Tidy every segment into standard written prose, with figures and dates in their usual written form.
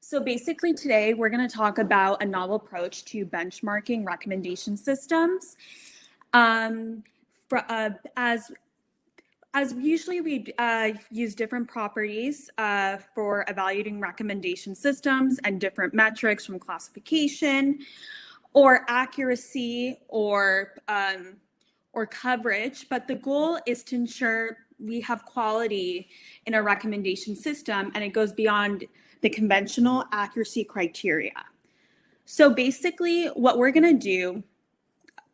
So basically today we're going to talk about a novel approach to benchmarking recommendation systems. As usually we use different properties for evaluating recommendation systems and different metrics from classification or accuracy or coverage, but the goal is to ensure we have quality in our recommendation system, and it goes beyond the conventional accuracy criteria. So basically what we're going to do,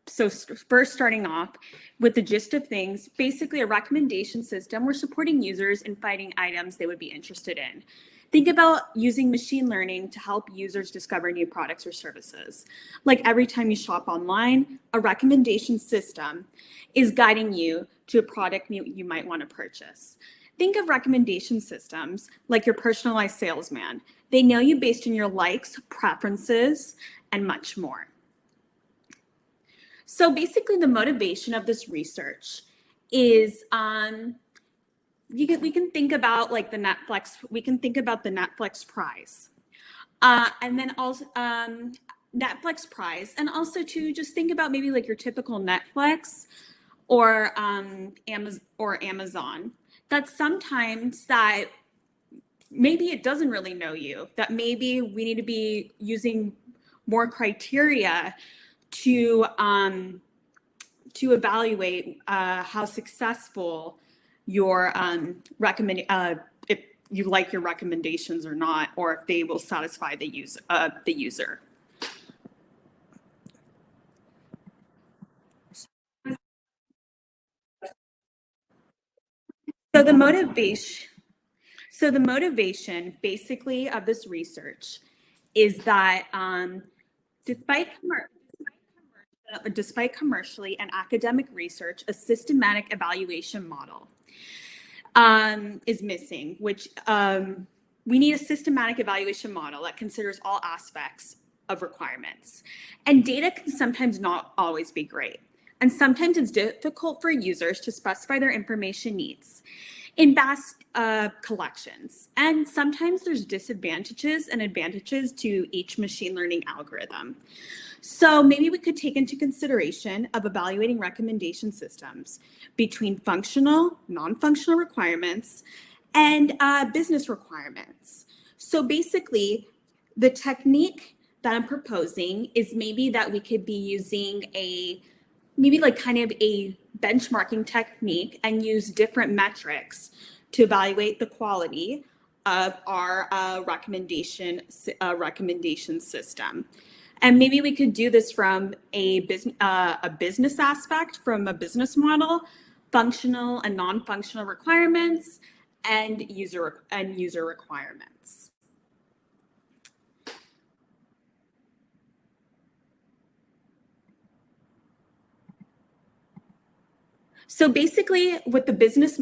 so first starting off with the gist of things, basically a recommendation system, we're supporting users in finding items they would be interested in. Think about using machine learning to help users discover new products or services. Like every time you shop online, a recommendation system is guiding you to a product you might want to purchase. Think of recommendation systems like your personalized salesman. They know you based on your likes, preferences, and much more. So basically the motivation of this research is we can think about like the Netflix, we can think about the Netflix prize. And then also Netflix prize, and also to just think about maybe like your typical Netflix or Amazon. That sometimes that maybe it doesn't really know you, that maybe we need to be using more criteria to evaluate how successful your if you like your recommendations or not, or if they will satisfy the user. So the motivation basically of this research is that despite commercially and academic research, a systematic evaluation model is missing, which we need a systematic evaluation model that considers all aspects of requirements. And data can sometimes not always be great. And sometimes it's difficult for users to specify their information needs in vast collections. And sometimes there's disadvantages and advantages to each machine learning algorithm. So maybe we could take into consideration of evaluating recommendation systems between functional, non-functional requirements and business requirements. So basically, the technique that I'm proposing is maybe that we could be using maybe like kind of a benchmarking technique and use different metrics to evaluate the quality of our recommendation system. And maybe we could do this from a business aspect, from a business model, functional and non-functional requirements, and user requirements. So basically, with the business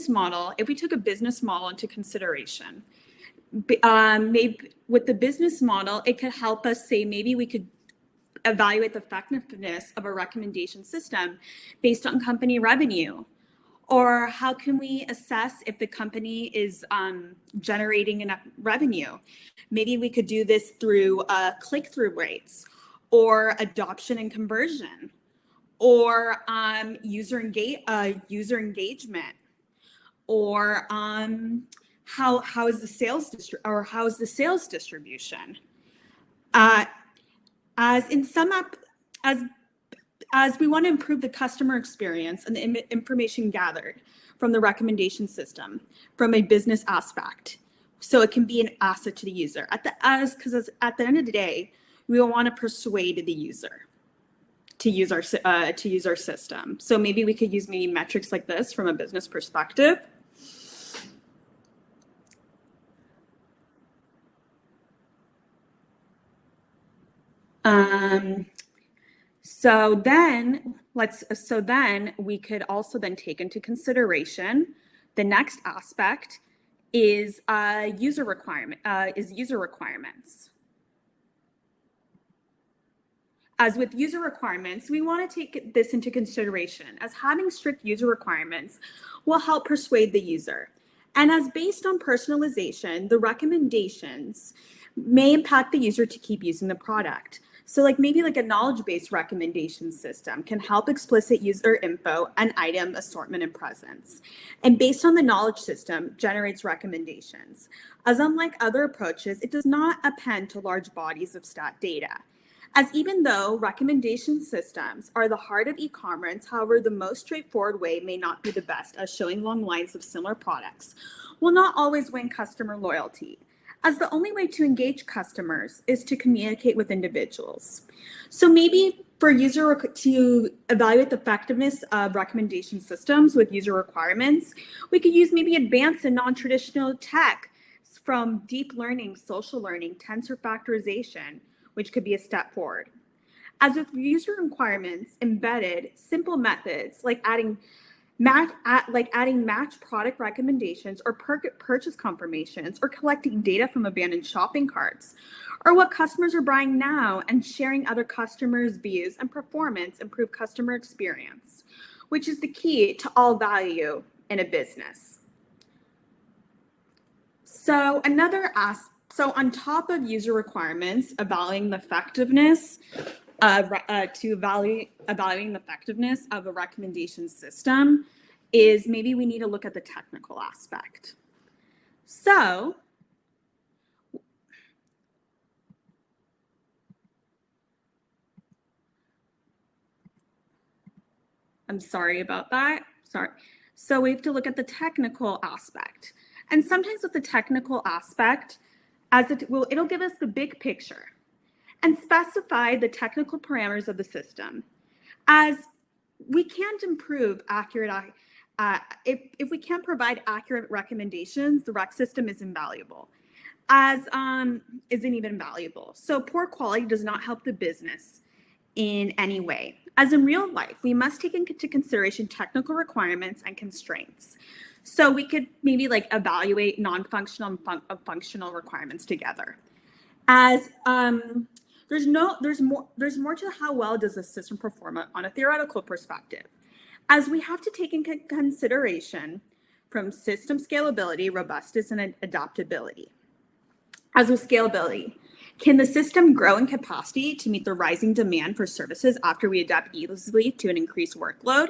model, if we took a business model into consideration, maybe with the business model, it could help us say maybe we could evaluate the effectiveness of a recommendation system based on company revenue, or how can we assess if the company is generating enough revenue? Maybe we could do this through click-through rates, or adoption and conversion, or user engagement, or how is the sales distribution? As we want to improve the customer experience and the information gathered from the recommendation system from a business aspect, so it can be an asset to the user. Because at the end of the day, we will want to persuade the user to use our system. So maybe we could use metrics like this from a business perspective. So then we could also then take into consideration the next aspect is user requirements. As with user requirements, we want to take this into consideration, as having strict user requirements will help persuade the user. And as based on personalization, the recommendations may impact the user to keep using the product. So like maybe like a knowledge-based recommendation system can help explicit user info and item assortment and presence. And based on the knowledge system, generates recommendations. As unlike other approaches, it does not append to large bodies of stat data. As even though recommendation systems are the heart of e-commerce, however, the most straightforward way may not be the best, as showing long lines of similar products will not always win customer loyalty, as the only way to engage customers is to communicate with individuals. So maybe for user to evaluate the effectiveness of recommendation systems with user requirements, we could use maybe advanced and non-traditional tech from deep learning, social learning, tensor factorization, which could be a step forward. As with user requirements, embedded simple methods like adding match product recommendations or purchase confirmations or collecting data from abandoned shopping carts, or what customers are buying now and sharing other customers' views and performance improve customer experience, which is the key to all value in a business. So on top of user requirements, evaluating the effectiveness of a recommendation system is maybe we need to look at the technical aspect. So I'm sorry about that. Sorry. So we have to look at the technical aspect. And sometimes with the technical aspect, it'll give us the big picture and specify the technical parameters of the system. As we can't improve if we can't provide accurate recommendations, the rec system is invaluable, isn't even valuable. So poor quality does not help the business in any way. As in real life, we must take into consideration technical requirements and constraints. So we could maybe like evaluate non-functional and functional requirements together. As there's more to how well does the system perform on a theoretical perspective, as we have to take into consideration from system scalability, robustness, and adaptability. As with scalability, can the system grow in capacity to meet the rising demand for services after we adapt easily to an increased workload?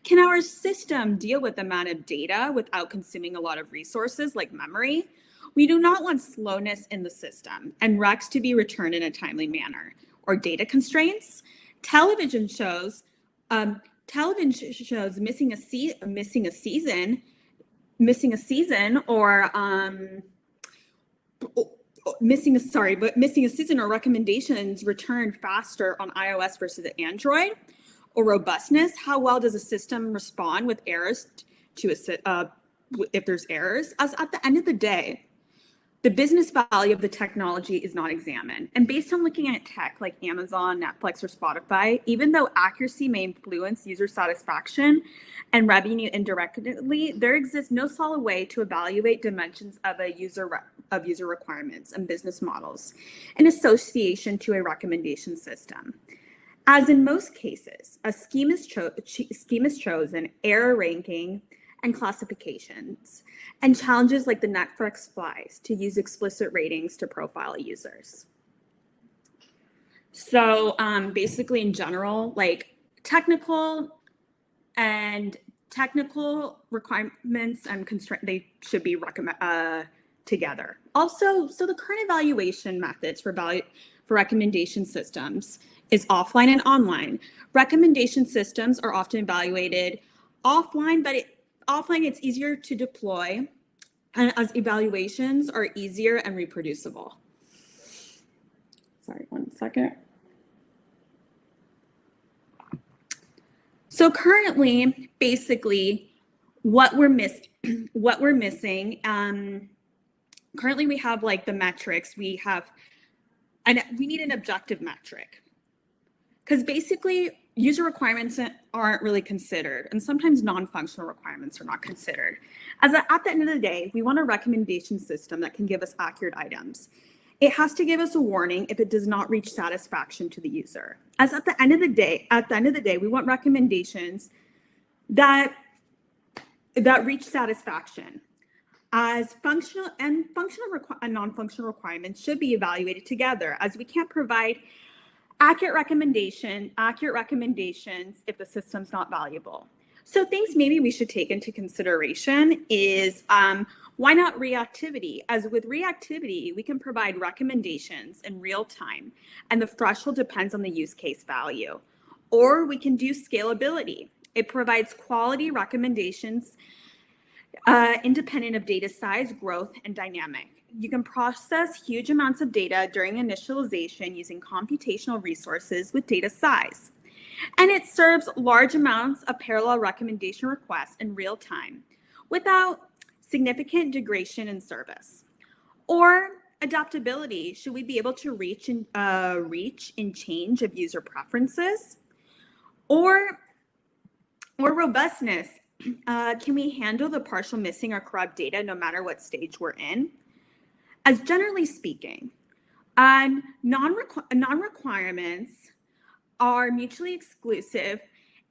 Can our system deal with the amount of data without consuming a lot of resources like memory? We do not want slowness in the system and recs to be returned in a timely manner, or data constraints. Television shows missing a season, or recommendations returned faster on iOS versus Android, or robustness. How well does a system respond with errors if there's errors? As at the end of the day, the business value of the technology is not examined. And based on looking at tech like Amazon, Netflix, or Spotify, even though accuracy may influence user satisfaction and revenue indirectly, there exists no solid way to evaluate dimensions of user requirements and business models in association to a recommendation system. As in most cases, a scheme is chosen, error ranking, and classifications, and challenges like the Netflix flies to use explicit ratings to profile users. So basically in general, like technical requirements and constraints, they should be together. Also, so the current evaluation methods for recommendation systems is offline and online. Recommendation systems are often evaluated offline, but offline it's easier to deploy, and as evaluations are easier and reproducible. Sorry, 1 second. So currently, basically, what we're missing, currently we have like the metrics, and we need an objective metric. Because basically, user requirements aren't really considered, and sometimes non-functional requirements are not considered. At the end of the day, we want a recommendation system that can give us accurate items. It has to give us a warning if it does not reach satisfaction to the user. As at the end of the day, we want recommendations that reach satisfaction. as functional and non-functional requirements should be evaluated together, as we can't provide accurate recommendations if the system's not valuable. So things maybe we should take into consideration is why not reactivity? As with reactivity, we can provide recommendations in real time, and the threshold depends on the use case value. Or we can do scalability. It provides quality recommendations independent of data size, growth, and dynamic. You can process huge amounts of data during initialization using computational resources with data size. And it serves large amounts of parallel recommendation requests in real time without significant degradation in service. Or adaptability, should we be able to reach in change of user preferences? Or robustness, can we handle the partial missing or corrupt data no matter what stage we're in? As generally speaking, non-requirements are mutually exclusive,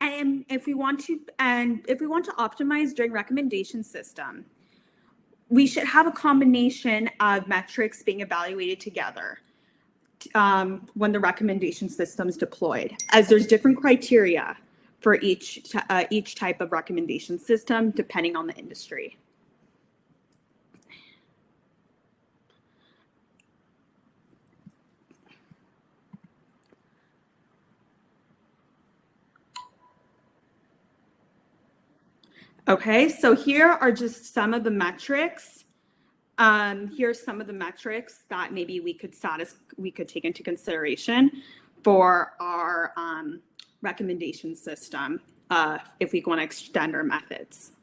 and if we want to optimize during recommendation system, we should have a combination of metrics being evaluated together when the recommendation system is deployed, as there's different criteria for each type of recommendation system depending on the industry. Okay, so here are just some of the metrics. Here's some of the metrics that maybe we could take into consideration for our recommendation system if we want to extend our methods.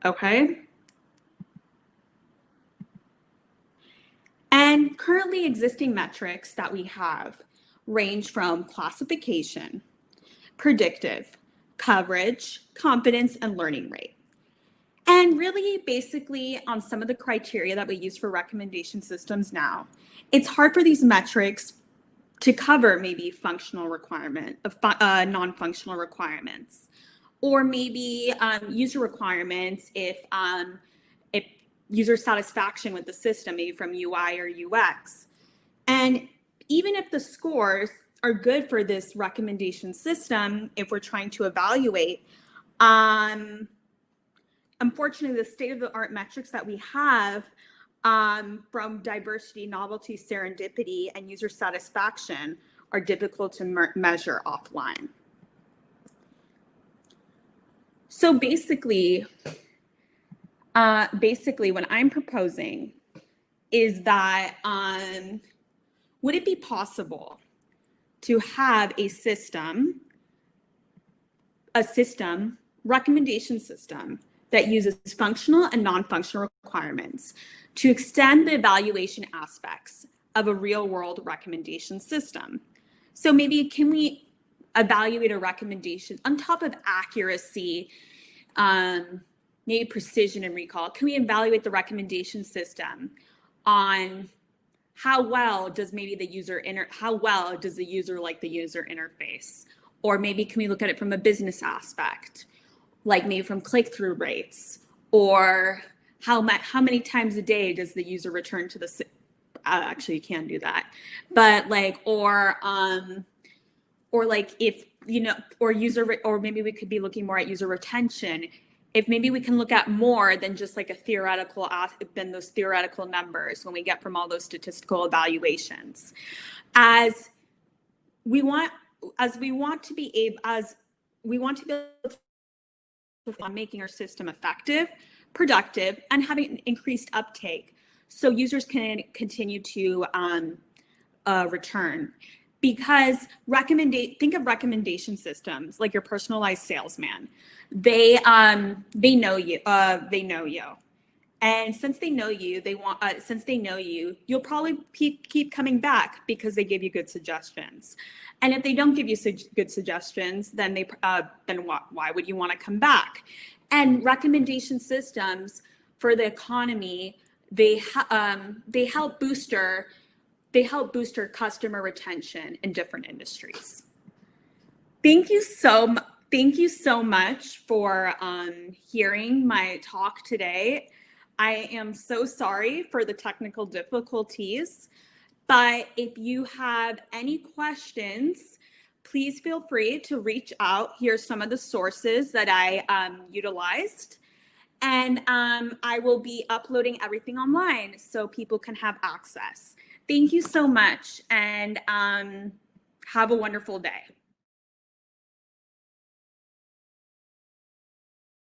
Okay. And currently existing metrics that we have range from classification, predictive, coverage, confidence, and learning rate. And really, basically, on some of the criteria that we use for recommendation systems now, it's hard for these metrics to cover maybe functional requirement of non-functional requirements, or maybe user requirements if user satisfaction with the system, maybe from UI or UX. And even if the scores are good for this recommendation system, if we're trying to evaluate, unfortunately, the state-of-the-art metrics that we have from diversity, novelty, serendipity, and user satisfaction are difficult to measure offline. So basically, what I'm proposing is that would it be possible to have a recommendation system that uses functional and non-functional requirements to extend the evaluation aspects of a real-world recommendation system? So maybe can we evaluate a recommendation on top of accuracy, maybe precision and recall? Can we evaluate the recommendation system on how well does maybe the user like the user interface? Or maybe can we look at it from a business aspect, like maybe from click-through rates, or how many times a day does the user return to the actually you can do that, but like or like if or maybe we could be looking more at user retention. If maybe we can look at more than just like those theoretical numbers when we get from all those statistical evaluations, as we want to be able to making our system effective, productive, and having increased uptake, so users can continue to return. Because think of recommendation systems like your personalized salesman. They know you. And since they know you, you'll probably keep coming back because they give you good suggestions. And if they don't give you good suggestions, then why would you want to come back? And recommendation systems for the economy, they help booster customer retention in different industries. Thank you so thank you so much for hearing my talk today. I am so sorry for the technical difficulties, but if you have any questions, please feel free to reach out. Here's some of the sources that I utilized. And I will be uploading everything online so people can have access. Thank you so much, and have a wonderful day.